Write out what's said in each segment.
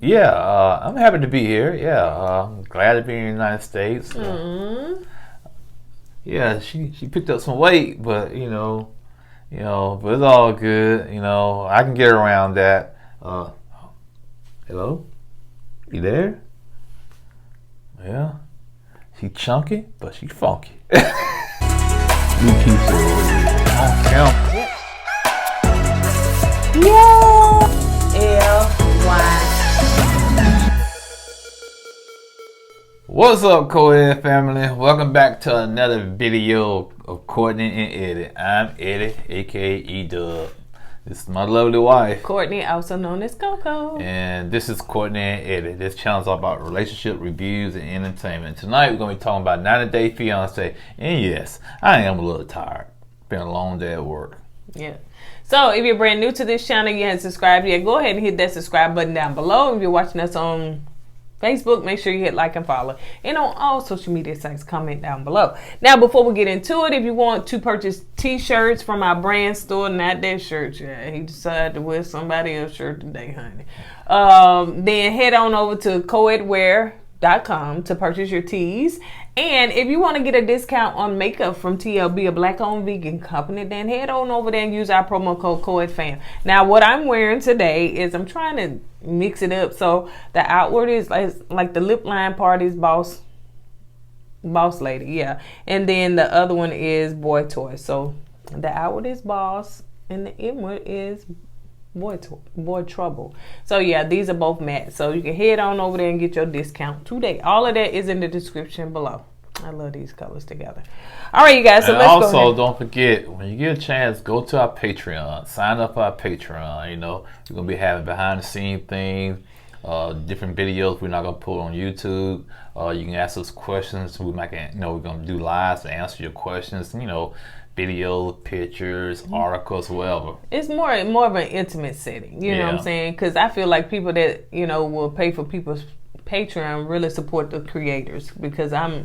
I'm happy to be here. I'm glad to be in the United States. She picked up some weight, but but it's all good. I can get around that. Hello, you there? Yeah, she chunky, but she funky. You piece of LiQWYD. What's up, KOED family? Welcome back to another video of Courtney and Eddie. I'm Eddie, aka E-Dub. This is my lovely wife, Courtney, also known as Coco. And this is Courtney and Eddie. This channel is all about relationship reviews and entertainment. Tonight we're going to be talking about 90-Day Fiancé. And yes, I am a little tired. Been a long day at work. Yeah. So if you're brand new to this channel, you haven't subscribed yet, go ahead and hit that subscribe button down below. If you're watching us on Facebook, make sure you hit like and follow. And on all social media sites, comment down below. Now, before we get into it, if you want to purchase t-shirts from our brand store, not that shirt, he decided to wear somebody else's shirt today, honey. Then head on over to kourtneyandeddie.com to purchase your tees. And if you want to get a discount on makeup from TLB, a black-owned vegan company, then head on over there and use our promo code KOEDFAM. Now, what I'm wearing today is I'm trying to mix it up. So the outward is like the lip line part is boss lady, yeah. And then the other one is boy toy. So the outward is boss and the inward is boy trouble. So yeah, these are both matte. So you can head on over there and get your discount today. All of that is in the description below. I love these colors together. All right, you guys. So and let's also, go ahead. Don't forget, when you get a chance, go to our Patreon. Sign up for our Patreon. We're gonna be having behind the scenes things, different videos we're not gonna put on YouTube. You can ask us questions. We might, we're gonna do lives to answer your questions. Videos, pictures, articles, whatever. It's more of an intimate setting. You know what I'm saying? Because I feel like people that will pay for people's Patreon really support the creators, because I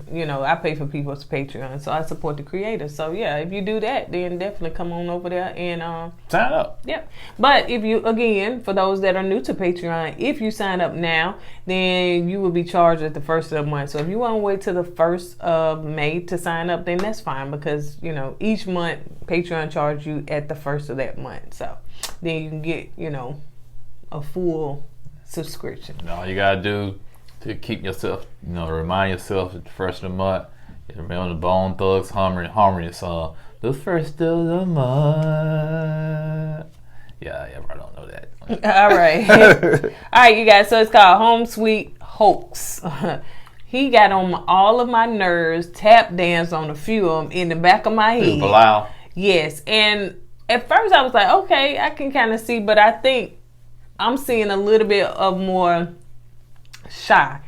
pay for people's Patreon, so I support the creators. So yeah, if you do that, then definitely come on over there and sign up. Yeah. But if you, again, for those that are new to Patreon, if you sign up now, then you will be charged at the first of the month. So if you want to wait till the 1st of May to sign up, then that's fine, because each month Patreon charges you at the 1st of that month. So then you can get a full subscription. All you gotta do to keep yourself, remind yourself at the 1st of the month, remember the Bone Thugs Harmony song, the 1st of the month. Yeah, I don't know that. All right. All right, you guys. So it's called Home Sweet Hoax. He got on all of my nerves, tap dance on a few of them in the back of my head. Bilal. Yes. And at first I was like, okay, I can kind of see, but I think I'm seeing a little bit of more Shida.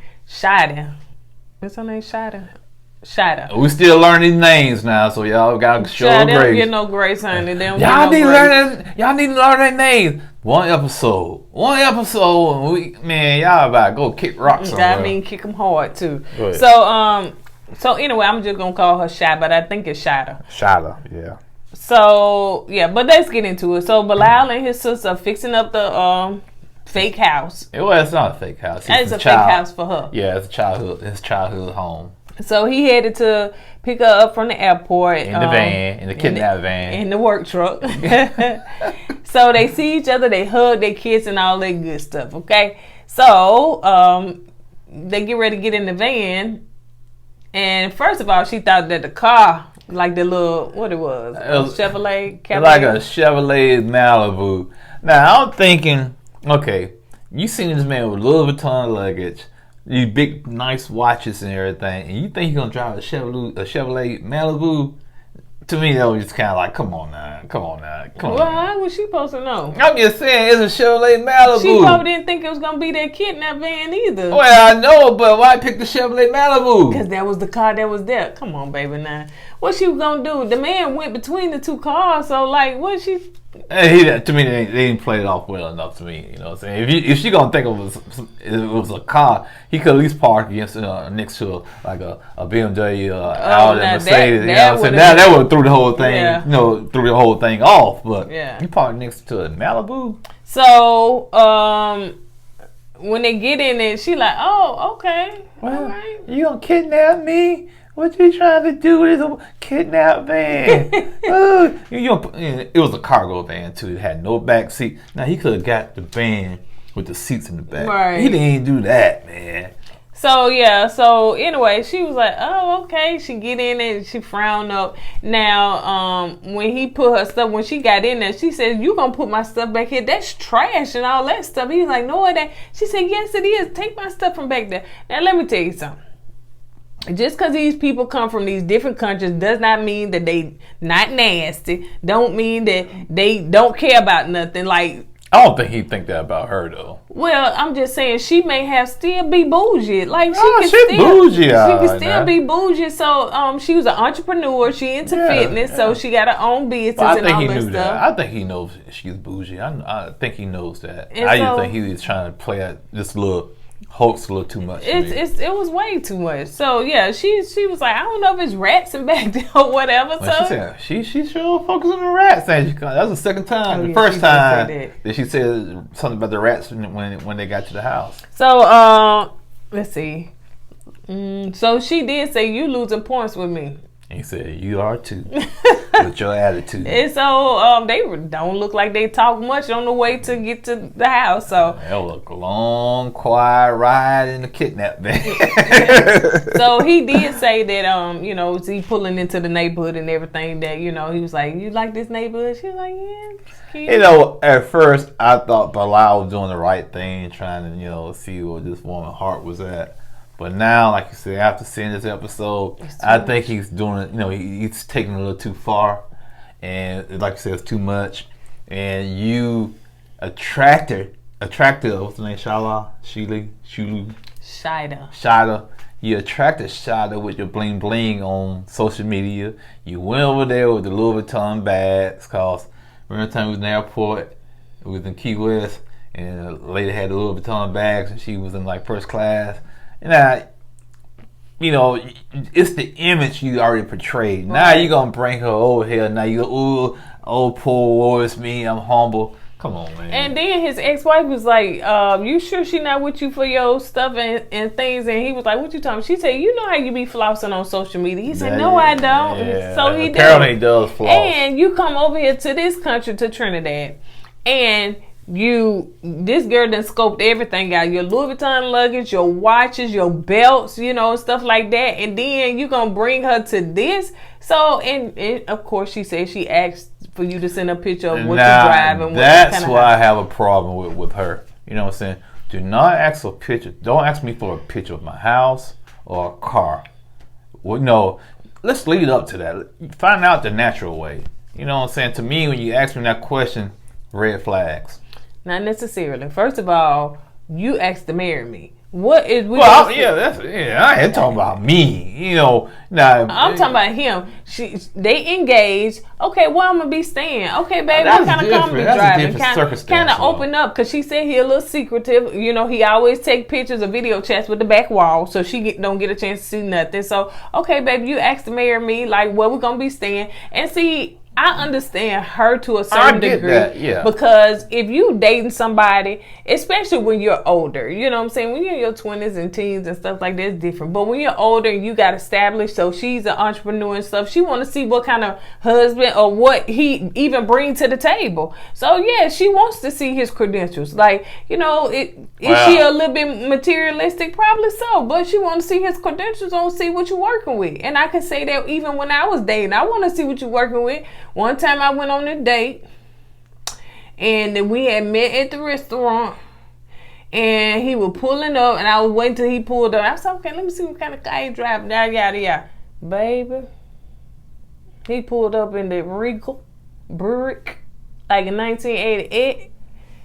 What's her name? Shida. We still learning these names now, so y'all gotta show grace. They don't get no grace, honey. Y'all need to learn their names. One episode, and y'all about to go kick rocks somewhere. I mean, kick them hard too. So anyway, I'm just gonna call her Shida, but I think it's Shida. Shida, yeah. So yeah, but let's get into it. So Bilal and his sister are fixing up the fake house. It's not a fake house. It's a fake house for her. Yeah, it's his childhood home. So he headed to pick her up from the airport. In the van, in the kidnap van. In the work truck. So they see each other, they hug, they kiss, and all that good stuff, okay? So they get ready to get in the van. And first of all, she thought that the car, like the little, what it was, Chevrolet Cavalier. Like a Chevrolet Malibu. Now, I'm thinking, okay, you seen this man with Louis Vuitton luggage, these big, nice watches and everything, and you think he's gonna drive a Chevrolet Malibu? To me, that was just kind of like, come on now. Well, how was she supposed to know? I'm just saying, it's a Chevrolet Malibu. She probably didn't think it was gonna be that kidnap van either. Well, I know, but why pick the Chevrolet Malibu? Because that was the car that was there. Come on, baby, now. What she was gonna do? The man went between the two cars, so like, what she? To me, they didn't play it off well enough to me. You know what I'm saying? If she gonna think it was a car, he could at least park next to a BMW, Audi, Mercedes. You know what I'm saying? That would have threw the whole thing, threw the whole thing off. But you parked next to a Malibu. So when they get in it, she like, oh, okay, well, all right. You gonna kidnap me? What you trying to do with a kidnap van? It was a cargo van too. It had no back seat. Now he could have got the van with the seats in the back. Right. He didn't do that, man. So yeah, so anyway, she was like, oh, okay. She get in and she frowned up. Now, when he put her stuff, when she got in there, she said, you gonna put my stuff back here? That's trash and all that stuff. He was like, no, it ain't. She said, yes, it is. Take my stuff from back there. Now, let me tell you something. Just because these people come from these different countries does not mean that they not nasty. Don't mean that they don't care about nothing. Like, I don't think he'd think that about her though. well, I'm just saying she may have still be bougie. Like She she can still be bougie. So she was an entrepreneur. She into fitness, so she got her own business and all that stuff. That. I think he knows she's bougie. I think he knows that. And I just think he was trying to play at this little hoax a little too much. It was way too much. So yeah, she was like, I don't know if it's rats in back there or whatever. Well, so she said she sure focused on the rats. That was the second time. The first time that she said something about the rats when they got to the house. So let's see. So she did say you losing points with me. And he said, you are too, with your attitude. And so they don't look like they talk much on the way to get to the house. So it was a long, quiet ride in the kidnap van. So he did say that, he pulling into the neighborhood and everything that, he was like, you like this neighborhood? She was like, yeah, it's cute. At first I thought Bilal was doing the right thing, trying to, see where this woman's heart was at. But now, like you said, after seeing this episode, I think he's doing it, he's taking it a little too far. And like you said, it's too much. And you attracted, what's the name, Shida. You attracted Shida with your bling bling on social media. You went over there with the Louis Vuitton bags, cause remember the time we was in the airport, it was in Key West, and the lady had the Louis Vuitton bags and she was in like first class. And it's the image you already portrayed. Right. Now you're going to bring her over here. Now you go, oh, poor, woe is me, I'm humble. Come on, man. And then his ex-wife was like, you sure she not with you for your stuff and things? And he was like, what you talking about? She said, you know how you be flossing on social media. He said, no, I don't. Yeah. So he apparently does floss. And you come over here to this country, to Trinidad, and this girl done scoped everything out, your Louis Vuitton luggage, your watches, your belts, stuff like that, and then you gonna bring her to this. So and of course she said she asked for you to send a picture of what you're driving. That's why I have a problem with her. You know what I'm saying? Do not ask for a picture. Don't ask me for a picture of my house or a car. Well, no, let's lead up to that. Find out the natural way. You know what I'm saying? To me, when you ask me that question, red flags. Not necessarily. First of all, you asked to marry me. What is we? Well, I ain't talking about me. Now I'm talking about him. They engaged. Okay, where I'm gonna be staying? Okay, baby, what kind of car I'm be driving? Kind of open up, because she said he a little secretive. He always take pictures or video chats with the back wall, so she don't get a chance to see nothing. So, okay, baby, you asked to marry me. Like, where we gonna be staying? And see, I understand her to a certain degree. That, yeah. Because if you dating somebody, especially when you're older, you know what I'm saying? When you're in your 20s and teens and stuff like that, it's different. But when you're older and you got established, so she's an entrepreneur and stuff, she want to see what kind of husband or what he even bring to the table. So yeah, she wants to see his credentials. Like, is she a little bit materialistic? Probably so. But she want to see his credentials, want to see what you're working with. And I can say that even when I was dating, I want to see what you're working with. One time I went on a date, and then we had met at the restaurant, and he was pulling up, and I was waiting till he pulled up. I said, okay, let me see what kind of car he driving, yada. Baby, he pulled up in the Regal Brick, like in 1988.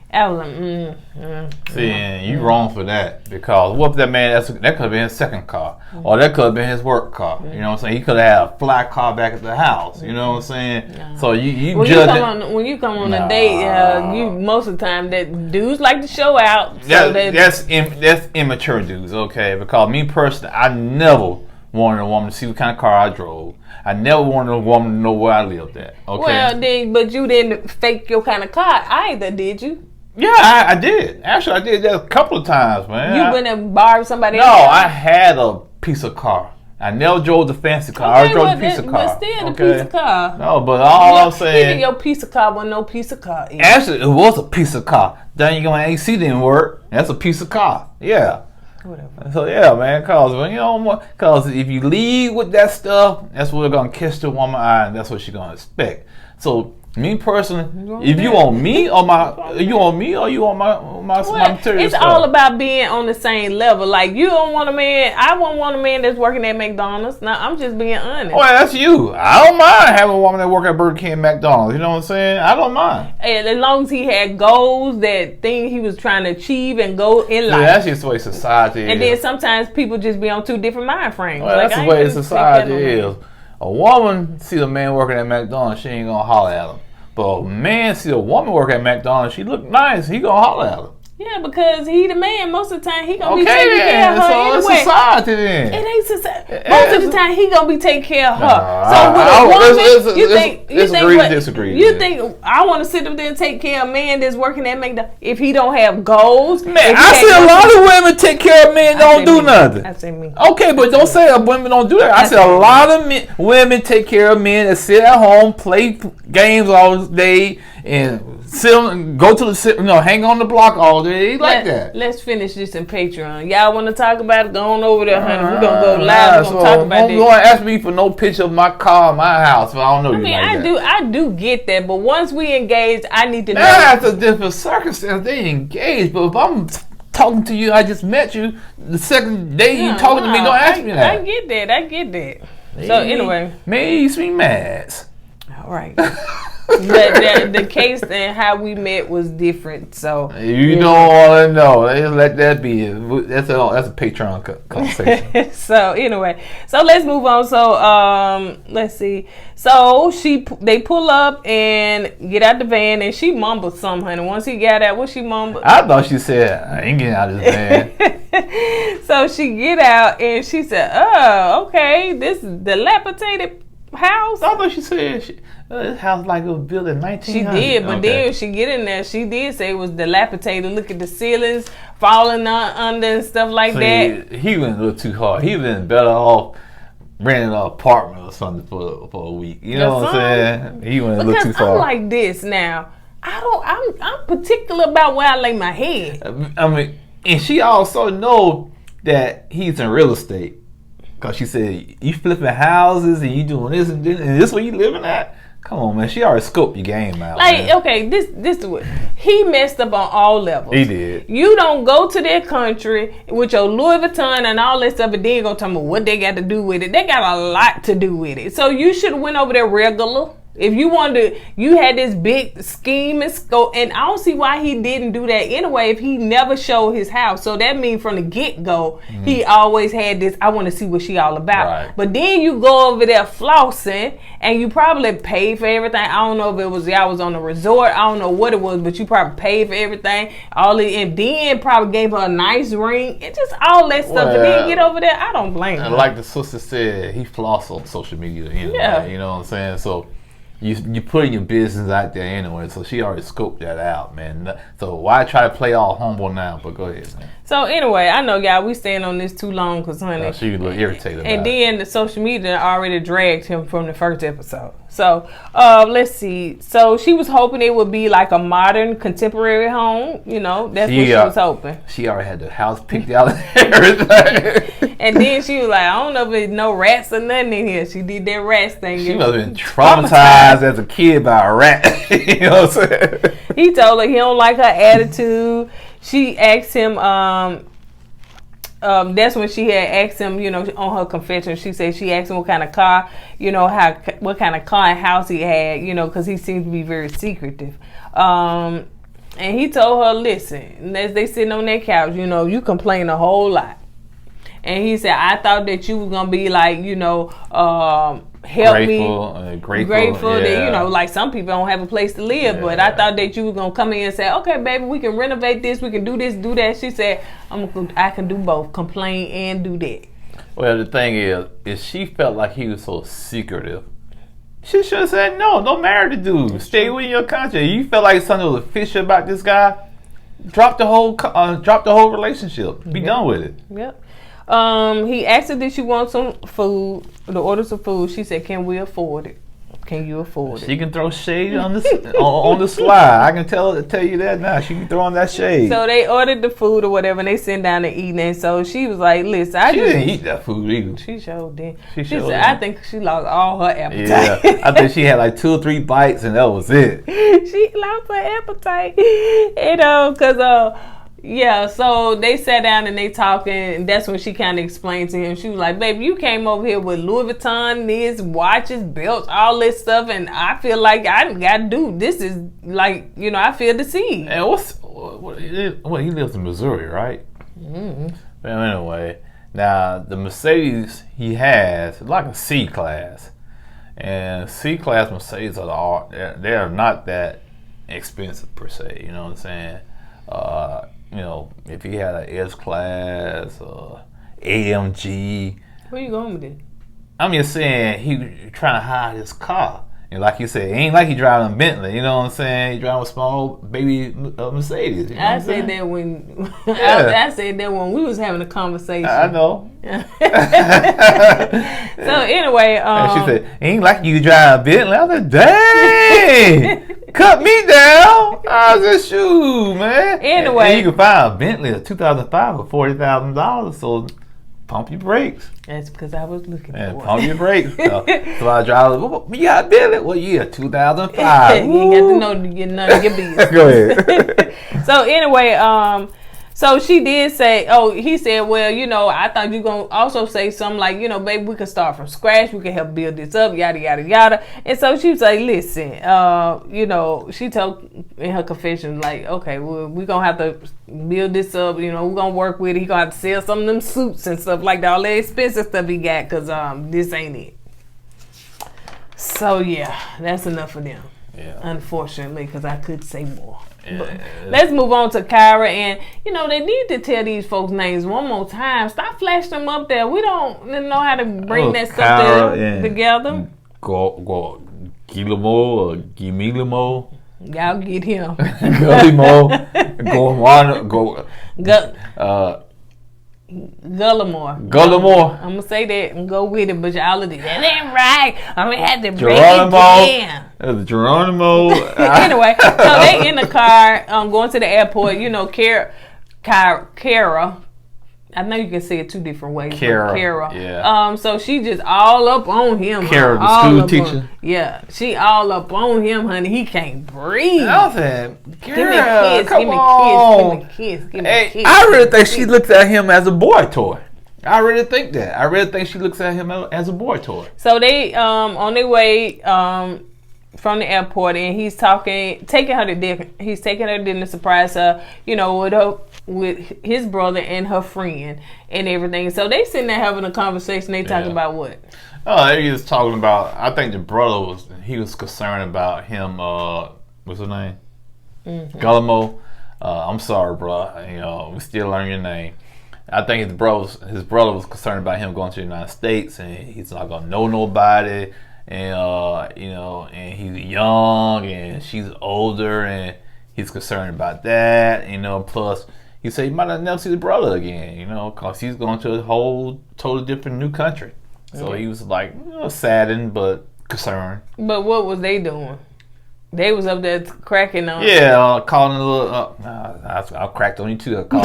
I was like, See, you wrong for that, because what if that man, that could have been his second car, or that could have been his work car. You know what I'm saying? He could have had a fly car back at the house. You know what I'm saying? No. So you when judge when you come on a date, you most of the time that dudes like to show out. So that's immature dudes, okay? Because me personally, I never wanted a woman to see what kind of car I drove. I never wanted a woman to know where I lived at. Okay. Well, but you didn't fake your kind of car either, did you? Yeah, I did. Actually, I did that a couple of times, man. You went and borrowed somebody else? else? No, I had a piece of car. I never drove the fancy car. Okay, I drove the piece of car. But still, the piece of car. No, but all I'm saying... Even your piece of car wasn't no piece of car. Either. Actually, it was a piece of car. Then your AC didn't work. That's a piece of car. Yeah. Whatever. So yeah, man, cause if you lead with that stuff, that's what they're gonna catch the woman eye, and that's what she's gonna expect. So me personally, if you want me or you want my material it's stuff. all about being on the same level. Like you don't want a man. I won't want a man that's working at McDonald's. Now I'm just being honest. Oh, that's you. I don't mind having a woman that work at Burger King and McDonald's. You know what I'm saying? I don't mind. And as long as he had goals, that thing he was trying to achieve and go in life. Yeah, that's just the way society is. And then sometimes people just be on two different mind frames. Well, that's the way society is. A woman see a man working at McDonald's, she ain't gonna holler at him. But a man see a woman work at McDonald's, she look nice, he gonna holler at her. Yeah, because he the man. Most of the time, he gonna be taking care of her anyway. It's society then. It ain't society. Most of the time, he gonna be taking care of her. So with a woman, you think You think I want to sit up there and take care of a man that's working at McDonald's if he don't have goals? Man, I see a lot of women take care of men don't do nothing. I say me. Okay, but don't say women don't do that. I see a lot of women take care of men that sit at home, play games all day, and go to the hang on the block all day like that. Let's finish this in Patreon. Y'all want to talk about it? Go on over there, honey. We're gonna go live. We're gonna talk about this. Don't ask me for no picture of my car, my house. But I don't know you like that. I do get that, but once we engage, I need to know. That's a different circumstance. They engage, but if I'm talking to you, I just met you. The second day you talking to me, don't ask me that. I get that. So anyway, makes me mad. All right. the case and how we met was different. So you don't want to know. Just let that be. That's a Patreon conversation. So anyway, so let's move on. So let's see. So they pull up and get out the van, and she mumbled something, honey. Once he got out, what she mumbled? I thought she said, "I ain't getting out of this van." So she get out and she said, "Oh, okay, this is dilapidated house." I thought she said this house like it was built in 1900. She did, but then she get in there, she did say it was dilapidated. Look at the ceilings falling under and stuff like that. He went a little too hard. He been better off renting an apartment or something for a week. You know what I'm saying? He went a little too far. I'm like this now. I'm particular about where I lay my head. I mean, and she also know that he's in real estate. Cause she said, you flipping houses and you doing this and this where you living at? Come on, man. She already scoped your game out. Like, man. Okay, this is what he messed up on all levels. He did. You don't go to their country with your Louis Vuitton and all that stuff, and then go tell me what they got to do with it. They got a lot to do with it. So you should have went over there regular. If you wanted to, you had this big scheme and scope, and I don't see why he didn't do that anyway if he never showed his house. So that means from the get-go, he always had this, I want to see what she all about. Right. But then you go over there flossing, and you probably paid for everything. I don't know if it was y'all was on a resort. I don't know what it was, but you probably paid for everything. And then probably gave her a nice ring. And just all that stuff. And then get over there, I don't blame her. Like the sister said, he flossed on social media anyway. You know what I'm saying? So you putting your business out there anyway, so she already scoped that out, man. So why try to play all humble now? But go ahead, man. So anyway, I know y'all, we staying on this too long because, honey, she was a little irritated about and then the social media already dragged him from the first episode. So let's see. So she was hoping it would be like a modern, contemporary home. You know, that's what she was hoping. She already had the house picked out and everything. And then she was like, I don't know if there's no rats or nothing in here. She did that rats thing. She must have been traumatized as a kid by a rat. You know what I'm saying? He told her he don't like her attitude. She asked him, that's when she had asked him, you know, on her confession, she said she asked him what kind of car, you know, what kind of car and house he had, you know, because he seemed to be very secretive. And he told her, listen, as they sitting on that couch, you know, you complain a whole lot. And he said, I thought that you was going to be like, you know, help grateful that, you know, like some people don't have a place to live, but I thought that you were going to come in and say, okay, baby, we can renovate this, we can do this, do that. She said, I can do both, complain and do that. Well, the thing is she felt like he was so secretive. She should have said, no, don't marry the dude. Stay with your country. You felt like something was fishy about this guy. Drop the whole relationship. Be done with it. Yep. He asked her, did she want some food, to order some food. She said, can we afford it? Can you afford it? She can throw shade on the on the slide. I can tell you that now. She can throw on that shade. So they ordered the food or whatever, and they sat down and eating. And so she was like, "Listen, she didn't eat that food either." She sure did. She said, did. "I think she lost all her appetite." Yeah, I think she had like 2 or 3 bites, and that was it. She lost her appetite, because yeah, so they sat down and they talking, and that's when she kind of explained to him. She was like, "Baby, you came over here with Louis Vuitton, this, watches, belts, all this stuff, and I feel like I got to do this. Is like, I feel the seed." And what he lives in Missouri, right? Mm-hmm. But anyway, now the Mercedes he has is like a C class, and C class Mercedes they're not that expensive per se. You know what I'm saying? If he had an S class or AMG. Where you going with it? I'm just saying he trying to hide his car. And like you said, it ain't like he driving a Bentley. You know what I'm saying? He driving a small baby Mercedes. You know I said that when I said that when we was having a conversation. I know. So anyway, and she said, "Ain't like you drive a Bentley." I said, "Dang, cut me down." I said, "Shoot, man." Anyway, and you can find a Bentley of 2005 for $40,000. So pump your brakes. That's because I was looking for it. Pump your brakes. So I drive. You got Bentley? Well, yeah, 2005. You ain't got to know to get none of your business. Go ahead. So anyway, so she did say, he said, well, I thought you going to also say something like, baby, we can start from scratch. We can help build this up, yada, yada, yada. And so she was like, listen, she told in her confession, like, okay, well, we're going to have to build this up. We're going to work with it. He going to have to sell some of them suits and stuff like that, all that expensive stuff he got, because this ain't it. So, yeah, that's enough for them. Yeah. Unfortunately, because I could say more. Yeah. Let's move on to Kyra, and they need to tell these folks' names one more time. Stop flashing them up there. We don't know how to bring that stuff together. Guillermo or Guillermo. Y'all get him. Gullimore. I'm gonna say that and go with it, but y'all are that ain't right. I'm gonna have to break it down. Geronimo. Anyway, so they in the car, going to the airport. Kara. I know you can say it 2 different ways. Kara. Yeah. So she just all up on him. Kara, the school teacher. Yeah, she all up on him, honey. He can't breathe. I said, give me a kiss. Give me a kiss. I really think she looks at him as a boy toy. I really think that. I really think she looks at him as a boy toy. So they on their way from the airport, and he's taking her to dinner. He's taking her to dinner to surprise her, with his brother and her friend and everything. So they sitting there having a conversation. They talking about what? Oh, they was talking about. I think the brother was concerned about him. What's his name? Mm-hmm. Guillermo. I'm sorry, bro. We still learning your name. I think his brother was concerned about him going to the United States, and he's not gonna know nobody. And and he's young, and she's older, and he's concerned about that. Plus he said he might not never see the brother again. Because he's going to a whole totally different new country. So he was like saddened but concerned. But what was they doing? They was up there cracking on. Yeah, calling a little. I cracked on you too. I called.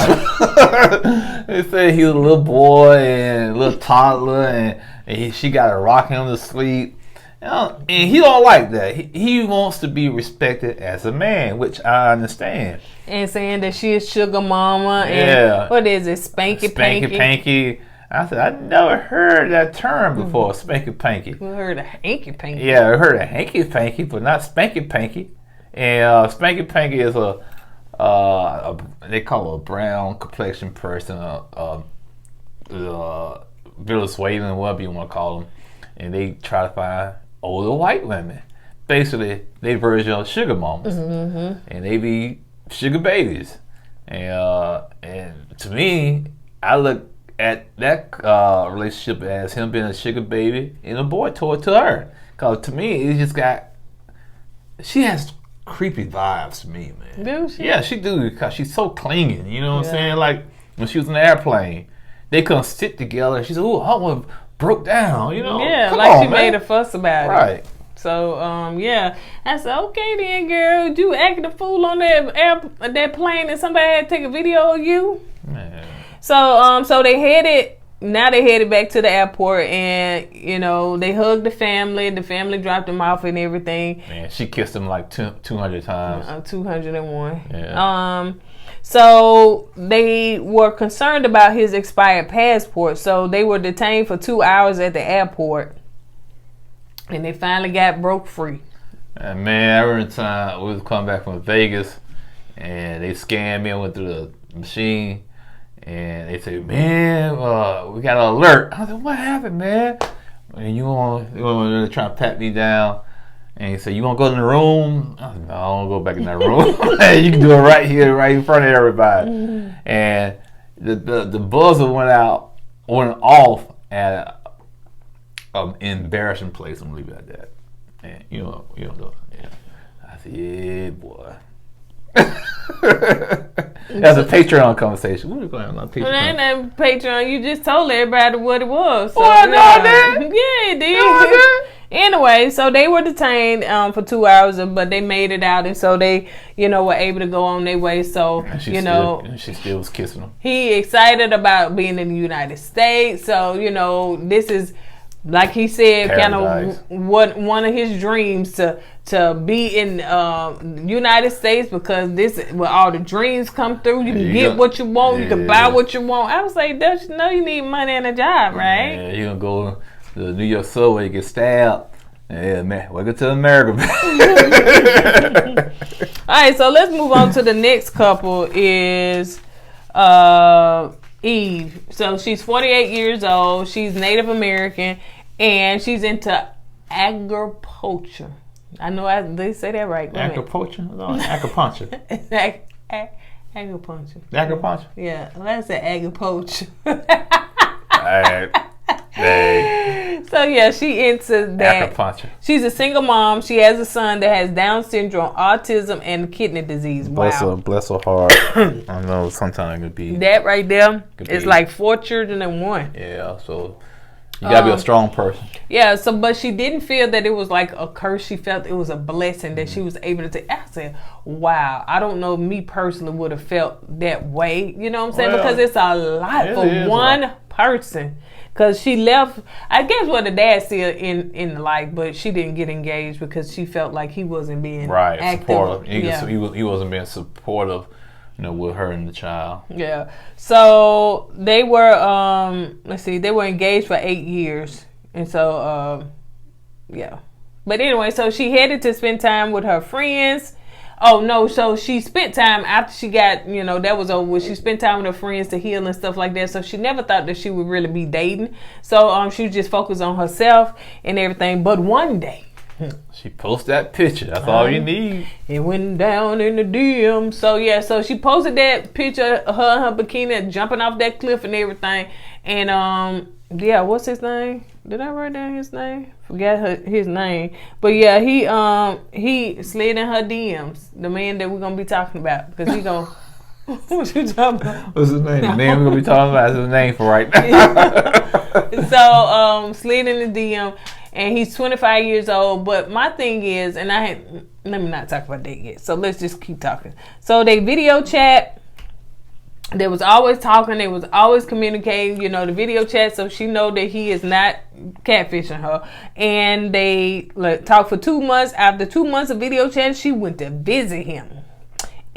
They said he was a little boy and a little toddler, and she got to rock him to sleep. And he don't like that. He wants to be respected as a man, which I understand. And saying that she is sugar mama and what is it, spanky panky? I said, I never heard that term before, spanky panky. We heard a hanky panky. Yeah, I heard a hanky panky, but not spanky panky. And spanky panky is they call it a brown complexion person, Venezuelan, whatever you want to call them. And they try to find older white women, basically they version of sugar mamas, and they be sugar babies, and to me, I look at that relationship as him being a sugar baby and a boy toy to her, because to me, it's just she has creepy vibes to me, man. Do she? Yeah, she do, because she's so clinging. You know what I'm saying? Like when she was in the airplane, they couldn't sit together. She said, "Oh, I one broke down." You know? Yeah, Come like on, she made a fuss about it. Right. So, yeah, I said, okay then, girl, you acting a fool on that plane, and somebody had to take a video of you. Man. So they headed. Now they headed back to the airport, and you know they hugged the family. The family dropped them off and everything. Man, she kissed him like 200 times. 201. Yeah. So they were concerned about his expired passport. So they were detained for 2 hours at the airport, and they finally got broke free. And man, every time we was coming back from Vegas, and they scanned me and went through the machine. And they say, "Man, we got an alert." I said, "What happened, man?" And you want to try to pat me down. And he said, "You want to go in the room?" I said, "No, I don't go back in that room." You can do it right here, right in front of everybody. Mm-hmm. And the buzzer went off at an embarrassing place. I'm gonna leave it at that. And you know, yeah. I said, "Yeah, boy." That's a Patreon conversation. What are we going on Patreon? Well, that ain't Patreon. You just told everybody what it was. So, well, no, I didn't. Yeah, it did. No, anyway, so they were detained for 2 hours, but they made it out, and so they, were able to go on their way. So, she still was kissing him. He excited about being in the United States. So, this is, like he said, Paradise. kind of one of his dreams to be in United States, because this where all the dreams come through. You can get what you want. Yeah. You can buy what you want. I was like, don't you know you need money and a job, right? Yeah, you gonna go to the New York subway, get stabbed. Yeah, man, welcome to America. All right, so let's move on to the next couple. Is Eve. So she's 48 years old. She's Native American, and she's into agriculture. I know they say that right. Agriculture? No, acupuncture. Agriculture. Agriculture? Yeah, well, I said agriculture. Hey. So yeah, she into that. Acupuncture. She's a single mom. She has a son that has Down syndrome, autism, and kidney disease. Wow. Bless her heart. I know sometimes it could be. That right there is like 4 children in one. Yeah, so you gotta be a strong person. Yeah, so but she didn't feel that it was like a curse. She felt it was a blessing that she was able to take. I said, wow, I don't know if me personally would have felt that way. You know what I'm saying? Because it's a lot for one person. Because she left, I guess what the dad still in the life, but she didn't get engaged because she felt like he wasn't being active. Supportive. He wasn't being supportive, with her and the child. Yeah. So they were, they were engaged for 8 years. And so, yeah. But anyway, so she headed to spend time with her friends. Oh, no, so she spent time after she got, that was over with. She spent time with her friends to heal and stuff like that. So she never thought that she would really be dating. So she was just focused on herself and everything. But one day, she posted that picture. That's all you need. It went down in the DM. So, yeah, so she posted that picture of her and her bikini jumping off that cliff and everything. And, yeah, what's his name? Did I write down his name? Forgot his name. But yeah, he slid in her DMs. The man that we're gonna be talking about, because he gonna. What you talking about? What's his name? The name we're gonna be talking about is his name for right now. So slid in the DM, and he's 25 years old. But my thing is, and let me not talk about that yet. So let's just keep talking. So they video chat. They was always talking. They was always communicating, the video chat. So she know that he is not catfishing her. And they talked for 2 months. After 2 months of video chat, she went to visit him.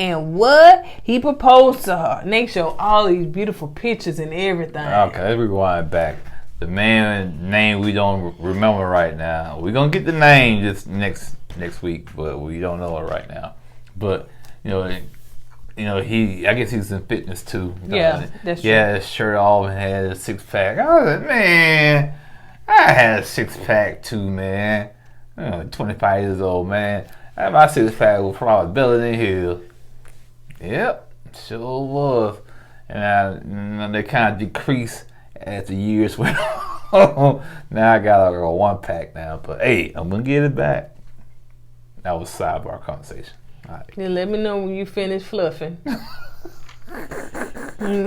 And what? He proposed to her. And they show all these beautiful pictures and everything. Okay, let's rewind back. The man's name we don't remember right now. We're going to get the name just next week, but we don't know it right now. But, I guess he's in fitness too. Yeah, that's true. Yeah, his shirt off and had a 6-pack. I was like, man, I had a 6-pack too, man. 25 years old, man. I had my 6-pack was probably better than his. Yep, sure was. And they kind of decreased as the years went on. Now I got a 1-pack now, but hey, I'm gonna get it back. that was sidebar conversation. All right. Then let me know when you finish fluffing.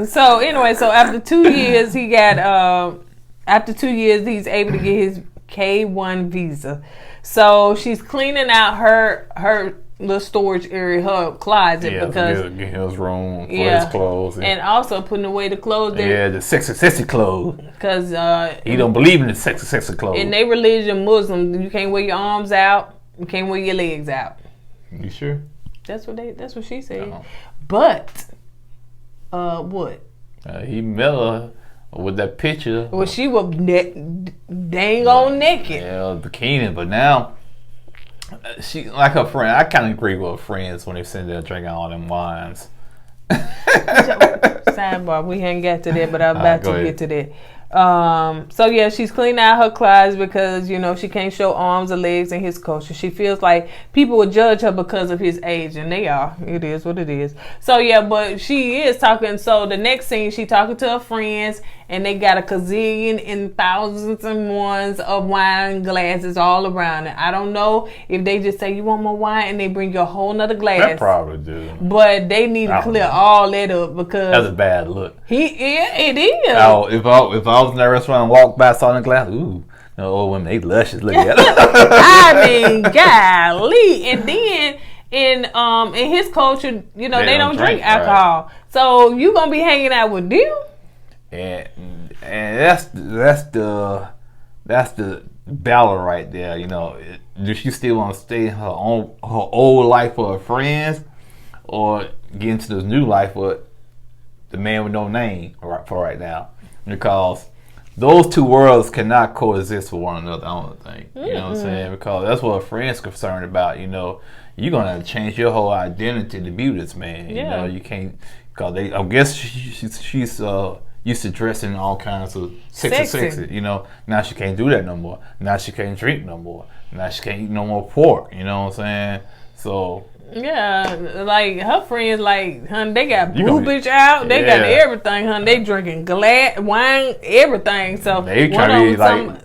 So anyway, so after 2 years, he got. After 2 years, he's able to get his K-1 visa. So she's cleaning out her little storage area, her closet, because get his room for his clothes, and also putting away the clothes. The sexy clothes. Because he don't believe in the sexy clothes. In their religion, Muslim, you can't wear your arms out, you can't wear your legs out. You sure? That's what she said. Uh-huh. But what? He met her with that picture. Well, she was dang on naked. Yeah, bikini, but now. She like her friend. I kind of agree with her friends when they sitting there drinking all them wines. Sidebar, we ain't got to that, but I'm about to get to that. So yeah, she's cleaning out her closet because she can't show arms or legs in his culture. She feels like people would judge her because of his age, and they are. It is what it is. So yeah, but she is talking. So the next scene, she talking to her friends, and they got a gazillion and thousands and ones of wine glasses all around it. I don't know if they just say, you want more wine, and they bring you a whole nother glass. They probably do. But they need to clear all that up because that's a bad look. It is. Oh, if I was in that restaurant and walked by, saw the glass, ooh, old women, they luscious. Look at it. I mean, golly. And then in his culture, they don't drink alcohol. Right. So you gonna be hanging out with them. And that's the battle right there. Does she still want to stay in her old life for her friends, or get into this new life with the man with no name for right now? Because those two worlds cannot coexist with one another, I don't think. You know what I'm saying? Because that's what her friend's concerned about. You're gonna have to change your whole identity to be with this man. Yeah. You can't, because I guess she's used to dressing all kinds of sexy. Now she can't do that no more. Now she can't drink no more. Now she can't eat no more pork. You know what I'm saying? So yeah, like her friends, like, hun, they got boobage out. They got everything, hun. They drinking wine, everything. So they trying to be like.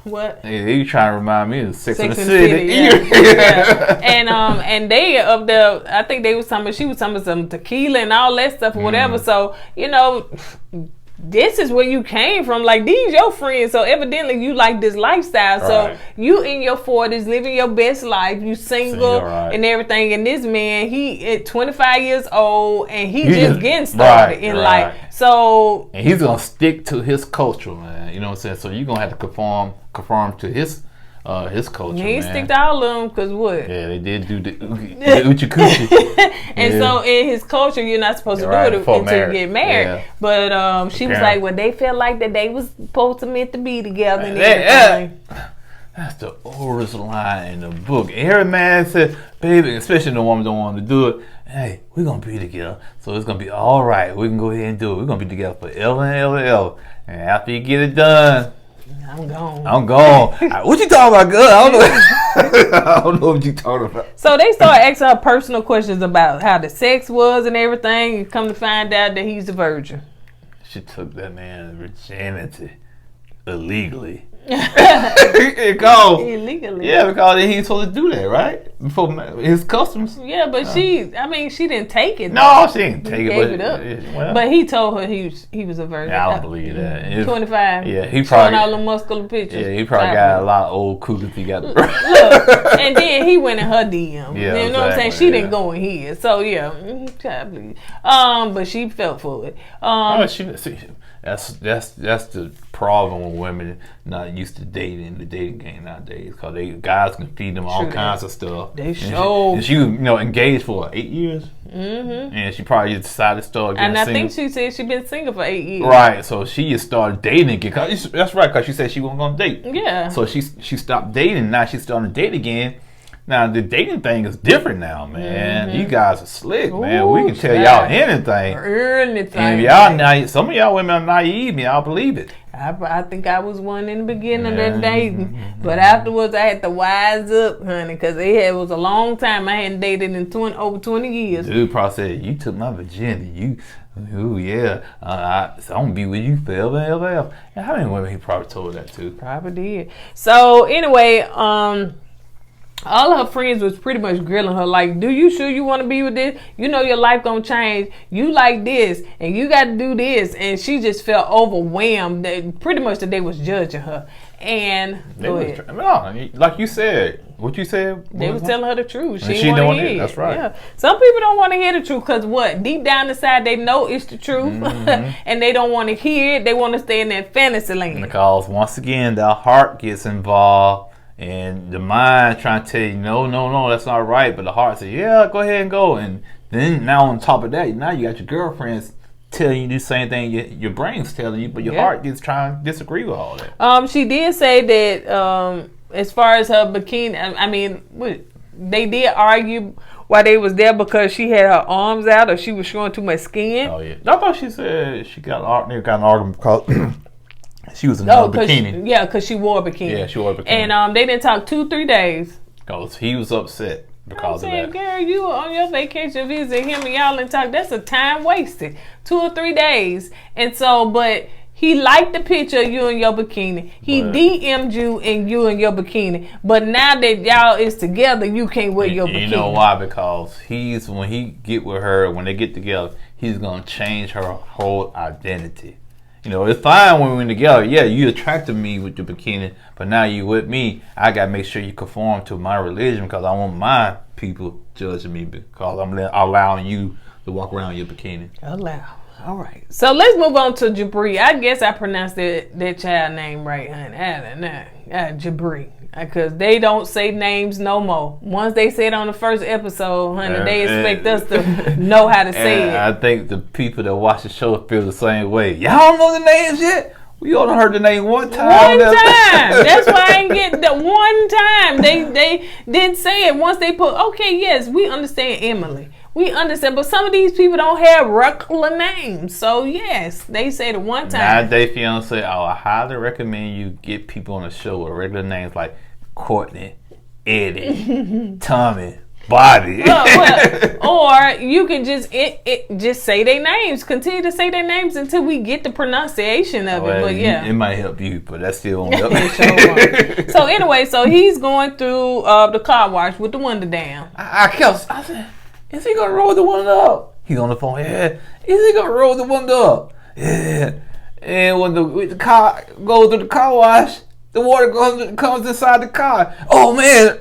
What? They trying to remind me of Sex and the City. Yeah. And they up there. I think they was talking. She was talking about some tequila and all that stuff or whatever. So this is where you came from. Like, these your friends. So evidently you like this lifestyle. So you in your 40s living your best life. You single and everything. And this man, he at 25 years old and he just getting started in life. So and he's gonna stick to his culture, man. You know what I'm saying? So you're gonna have to conform to his culture. He stick to all of them, because what? Yeah, they did do the oochie coochie. And so in his culture, you're not supposed to do it until you get married. Yeah. But she was like, well, they felt like that they was supposed to meant to be together and everything. That's the oldest line in the book. Every man said, baby, especially the woman don't want to do it. Hey, we're going to be together. So it's going to be all right. We can go ahead and do it. We're going to be together forever and ever and ever. And after you get it done, I'm gone. What you talking about, girl? I don't know what you talking about. So they started asking her personal questions about how the sex was and everything. And come to find out that he's a virgin. She took that man's virginity illegally. Illegally. Yeah, because he ain't supposed to do that, right? Before his customs. Yeah, but she didn't take it. No, she didn't take it. Gave it up. But he told her he was a virgin. Yeah, I don't believe that. 25. Yeah, he probably showing all the muscular pictures. Yeah, he probably got a lot of old cougars he got. Look, and then he went in her DM. Yeah, you know what I'm saying? She didn't go in his. So yeah, but she felt for it. That's the problem with women not used to dating the dating game nowadays, because guys can feed them all kinds of stuff. They show. And she was engaged for 8 years, and she probably just decided to start getting single. And I think she said she'd been single for 8 years. Right, so she just started dating again. That's right, because she said she wasn't gonna date. Yeah. So she stopped dating. Now she's starting to date again. Now the dating thing is different now, man. You guys are slick, man. We can tell y'all anything. And y'all some of y'all women are naive, and y'all believe it. I think I was one in the beginning of that dating, but afterwards I had to wise up, honey, because it was a long time. I hadn't dated in over 20 years. Dude probably said, "You took my virginity. I'm gonna be with you forever and ever." And how many women he probably told that to? Probably did. So anyway, all her friends was pretty much grilling her like, do you sure you want to be with this? You know your life gonna change. You like this and you got to do this. And she just felt overwhelmed that pretty much that they was judging her. And like you said, what you said, they was telling her the truth. She don't want to hear it. That's right. Yeah. Some people don't want to hear the truth because what? Deep down inside they know it's the truth, and they don't want to hear it. They want to stay in that fantasy land. Because once again, the heart gets involved. And the mind trying to tell you, no, that's not right. But the heart says, yeah, go ahead and go. And then now on top of that, now you got your girlfriends telling you the same thing your brain's telling you, but your heart gets trying to disagree with all that. She did say that as far as her bikini, I mean, they did argue while they was there because she had her arms out or she was showing too much skin. Oh, yeah. I thought she said they got an argument because... She was in a bikini. Because she wore a bikini. Yeah, she wore a bikini. And they didn't talk 2-3 days. Because he was upset because of that. Girl, you were on your vacation visit him and y'all didn't talk. That's a time wasted. 2 or 3 days. And so, but he liked the picture of you in your bikini. He DM'd you and you in your bikini. But now that y'all is together, you can't wear your bikini. You know why? Because when he get with her, when they get together, he's going to change her whole identity. You know, it's fine when we're together. Yeah, you attracted me with your bikini, but now you with me. I got to make sure you conform to my religion because I want my people judging me because I'm allowing you to walk around in your bikini. Allow. All right. So let's move on to Jabri. I guess I pronounced that child name right, honey. I don't know. Jabri. Because they don't say names no more. Once they say it on the first episode, honey, they expect us to know how to say it. I think the people that watch the show feel the same way. Y'all don't know the names yet? We only heard the name one time. That's why I didn't get the one time. They didn't say it. Once they put, okay, yes, we understand Emily. We understand, but some of these people don't have regular names. So, yes, they say the one time. Nowadays, Fiancé, I highly recommend you get people on the show with regular names like Courtney, Eddie, Tommy, Bobby. Or you can just say their names. Continue to say their names until we get the pronunciation of it. But yeah, it might help you, but that still won't help me. So anyway, he's going through the car wash with the window down. I said, is he gonna roll the window up? He's on the phone. Yeah. Is he gonna roll the window up? Yeah. And when the car goes through the car wash, the water comes inside the car. Oh man,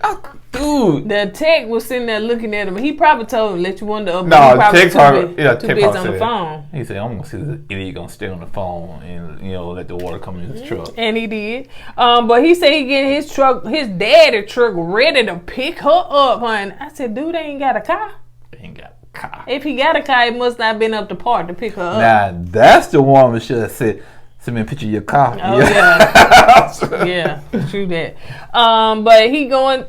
dude. The tech was sitting there looking at him. He probably told him let your window up. No, Tech's too busy on the phone. He said, "I'm gonna see this idiot gonna stay on the phone and let the water come in his truck." And he did. But he said he get his daddy truck ready to pick her up, honey. I said, dude, they ain't got a car. Ain't got a car. If he got a car, it must not have been up to par to pick her up. Now that's the woman should have said, "Send me a picture of your car." Oh yeah, yeah, true that. But he going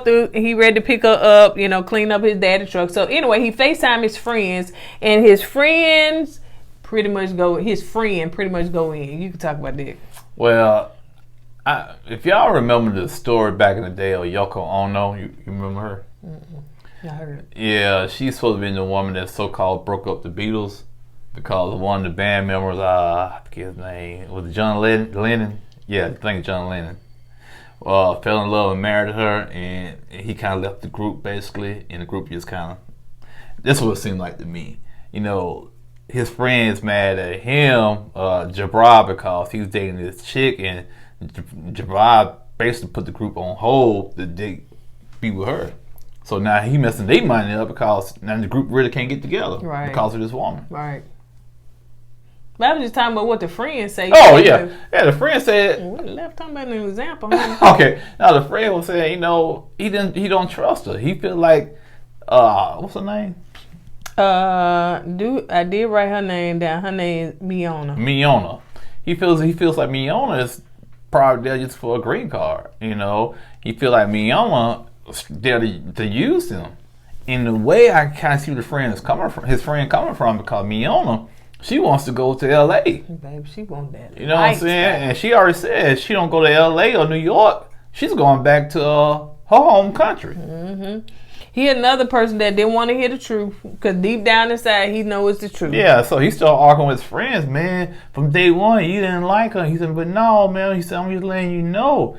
through. He ready to pick her up. Clean up his daddy truck. So anyway, he FaceTime his friends, and his friends pretty much go. His friend pretty much go in. You can talk about that. Well, if y'all remember the story back in the day of Yoko Ono, you remember her? Mm-mm. I heard it. Yeah, she's supposed to be the woman that so-called broke up the Beatles because one of the band members, I forget his name, was it John Lennon? Yeah, I think John Lennon. Fell in love and married her, and he kind of left the group basically, and the group just kind of. This is what it seemed like to me. His friends mad at him, Jabra, because he was dating this chick, and Jabra basically put the group on hold to be with her. So now he messing their money up because now the group really can't get together because of this woman. Right. But I was just talking about what the friends say. Oh, yeah. Yeah, the friend said... We left talking about an example. Okay. Now, the friend was saying, he don't trust her. He feel like... what's her name? I did write her name down. Her name is Miona. He feels like Miona is probably there just for a green card. He feel like Miona... there to use him. In the way I kind of see where his friend coming from, because Miona, she wants to go to LA. Baby, she want that. You know what I'm saying? And she already said she don't go to LA or New York. She's going back to her home country. Mm-hmm. He another person that didn't want to hear the truth, because deep down inside he knows it's the truth. Yeah, so he started arguing with his friends, man. From day one, you didn't like her. He said, but no, man. He said, I'm just letting you know,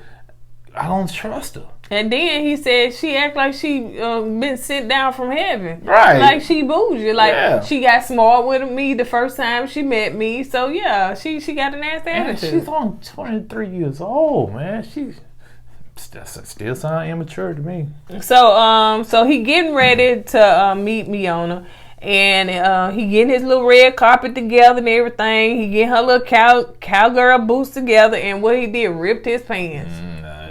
I don't trust her. And then he said she act like she been sent down from heaven. Right. Like she bougie. Like she got smart with me the first time she met me. So yeah, she got a nasty attitude. She's only 23 years old, man. She's still sound immature to me. So he getting ready to meet Miona. And he getting his little red carpet together and everything. He getting her little cowgirl boots together. And what he did, ripped his pants.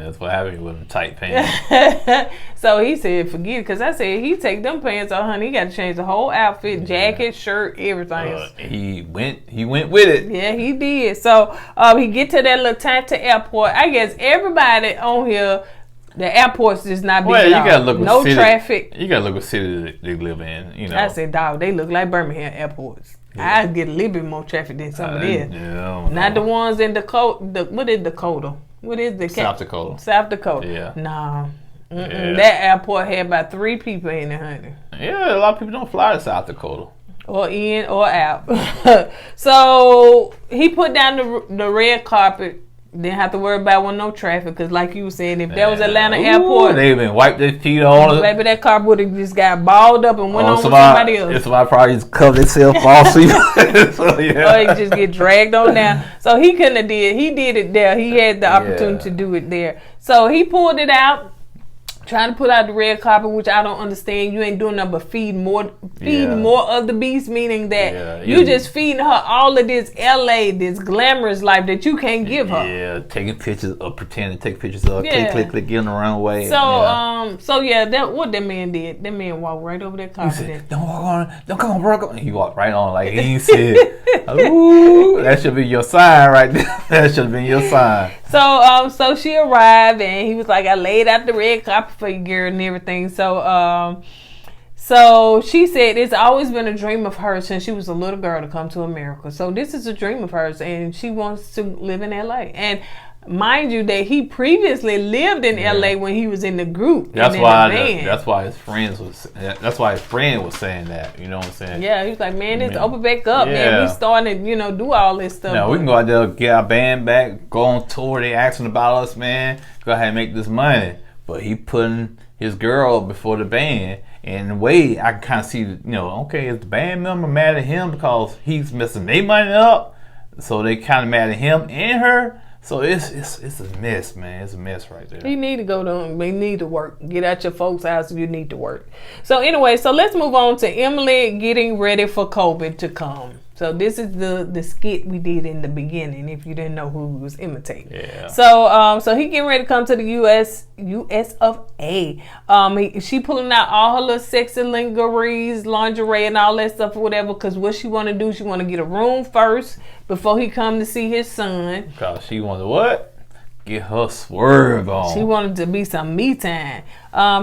That's what happened with them tight pants. So he said, forget it. Because I said, he take them pants off, honey. He got to change the whole outfit, jacket, shirt, everything. He went with it. Yeah, he did. So he get to that little Atlanta airport. I guess everybody on here, the airport's just not big. Well, you gotta look no city, traffic. You gotta look what city they live in. You know. I said, dog, they look like Birmingham airports. Yeah. I get a little bit more traffic than some of this. Not the ones in Dakota. What is Dakota? What is the South Dakota? South Dakota. Yeah. Nah. Yeah. That airport had about 3 people in it, honey. Yeah, a lot of people don't fly to South Dakota. Or in or out. So he put down the red carpet. Didn't have to worry about no traffic, because like you were saying, if that was Atlanta airport, they even wiped their feet on. Maybe that car would have just got balled up and went on with somebody else. Somebody probably just covered themselves off. So yeah. Or he just get dragged on down. So he couldn't have did. He did it there. He had the opportunity to do it there. So he pulled it out. Trying to put out the red carpet, which I don't understand. You ain't doing nothing but feeding more of the beast, meaning that you just feeding her all of this LA, this glamorous life that you can't give her. Yeah, taking pictures of, pretending to take pictures of, click, getting the wrong way. So, that what that man did. That man walked right over that carpet. He said, don't walk on, don't come on, bro. He walked right on like he ain't said. Ooh, that should be your sign right there. That should have been your sign. So she arrived and he was like, I laid out the red carpet for you, girl, and everything. So she said it's always been a dream of hers since she was a little girl to come to America. So this is a dream of hers, and she wants to live in LA. And mind you, that he previously lived in LA when he was in the group. That's why his friend was saying that. You know what I'm saying? Yeah, he was like, man, it's open back up, man. We starting to, do all this stuff. Now we can go out there, get our band back, go on tour. They asking about us, man. Go ahead and make this money. But he putting his girl before the band. And in a way, I can kind of see, okay, is the band member mad at him because he's messing their money up? So they kind of mad at him and her. So it's a mess, man. It's a mess right there. You need to go to. We need to work. Get out your folks' house. You need to work. So anyway, let's move on to Emily getting ready for COVID to come. So this is the skit we did in the beginning. If you didn't know who we was imitating. Yeah. So he getting ready to come to the U.S. of A. She pulling out all her little sexy lingerie, and all that stuff or whatever. Because what she want to do, she want to get a room first before he come to see his son. Because she wanted what? Get her swerve on. She wanted to be some me time.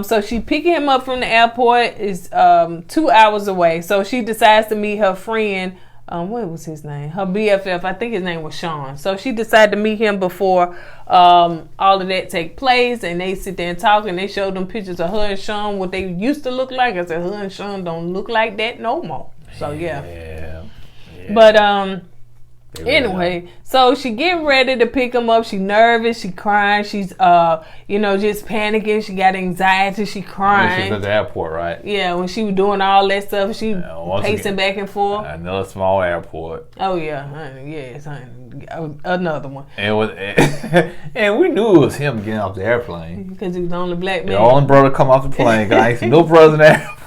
So she picking him up from the airport. Is 2 hours away. So she decides to meet her friend. What was his name? Her BFF. I think his name was Sean. So she decided to meet him before all of that take place. And they sit there and talk. And they showed them pictures of her and Sean, what they used to look like. I said, her and Sean don't look like that no more. So yeah. But anyway, so she getting ready to pick him up. She nervous. She crying. She's just panicking. She got anxiety. She crying. She's at the airport, right? Yeah, when she was doing all that stuff, she pacing back and forth. Another small airport. Oh yeah, honey. Yes, honey. Another one. And we knew it was him getting off the airplane because he was the only black man. The only brother come off the plane. Cause I ain't seen no brothers in the airport.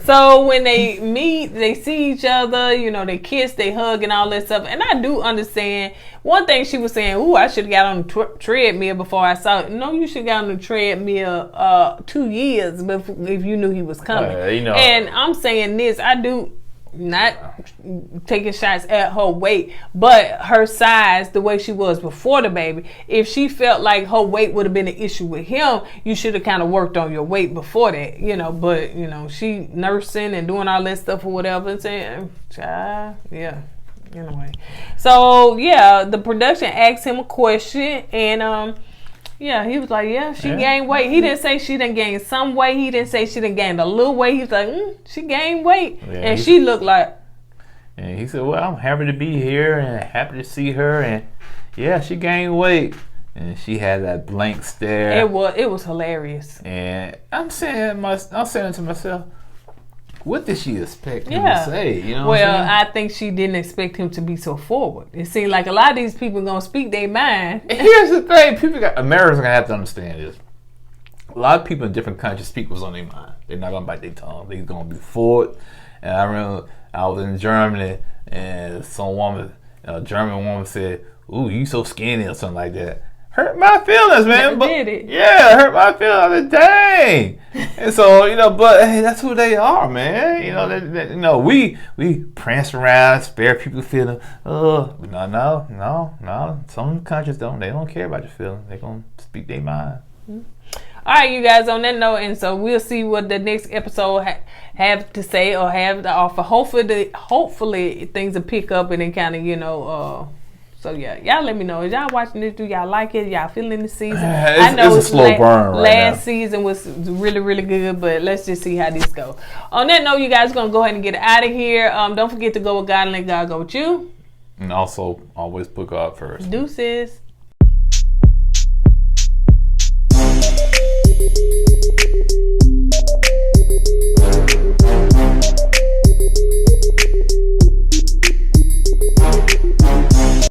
So when they meet, they see each other, they kiss, they hug and all that stuff. And I do understand. One thing she was saying, I should have got on the treadmill before I saw it. No, you should have got on the treadmill 2 years before, if you knew he was coming. And I'm saying this, I do not taking shots at her weight, but her size, the way she was before the baby. If she felt like her weight would have been an issue with him, you should have kind of worked on your weight before that, but she nursing and doing all that stuff or whatever and saying, child, yeah. Anyway, so the production asked him a question and he was like, she gained weight. He didn't say she didn't gain some weight. He didn't say she didn't gain a little weight. He was like, she gained weight. And she looked like. And he said, well, I'm happy to be here and happy to see her. And she gained weight. and she had that blank stare. It was hilarious. And I'm saying to myself, what did she expect him to say? You know well, I think she didn't expect him to be so forward. It seemed like a lot of these people gonna speak their mind. And here's the thing: Americans gonna have to understand this. A lot of people in different countries speak what's on their mind. They're not gonna bite their tongue. They're gonna be forward. And I remember I was in Germany, and some woman, a German woman, said, "Ooh, you so skinny," or something like that. Hurt my feelings, man. But, did it? Yeah, hurt my feelings. I said, dang. And so, but hey, that's who they are, man. We prance around, spare people feeling. No. Some countries they don't care about your feelings. They gonna speak their mind. Mm-hmm. All right, you guys, on that note, and so we'll see what the next episode have to say or have to offer. Hopefully things will pick up and then kind of, so yeah, y'all let me know. Is y'all watching this? Do y'all like it? Y'all feeling the season? I know it's a slow burn right now. Last season was really, really good, but let's just see how this go. On that note, you guys gonna go ahead and get out of here. Don't forget to go with God and let God go with you. And also, always put God first. Deuces.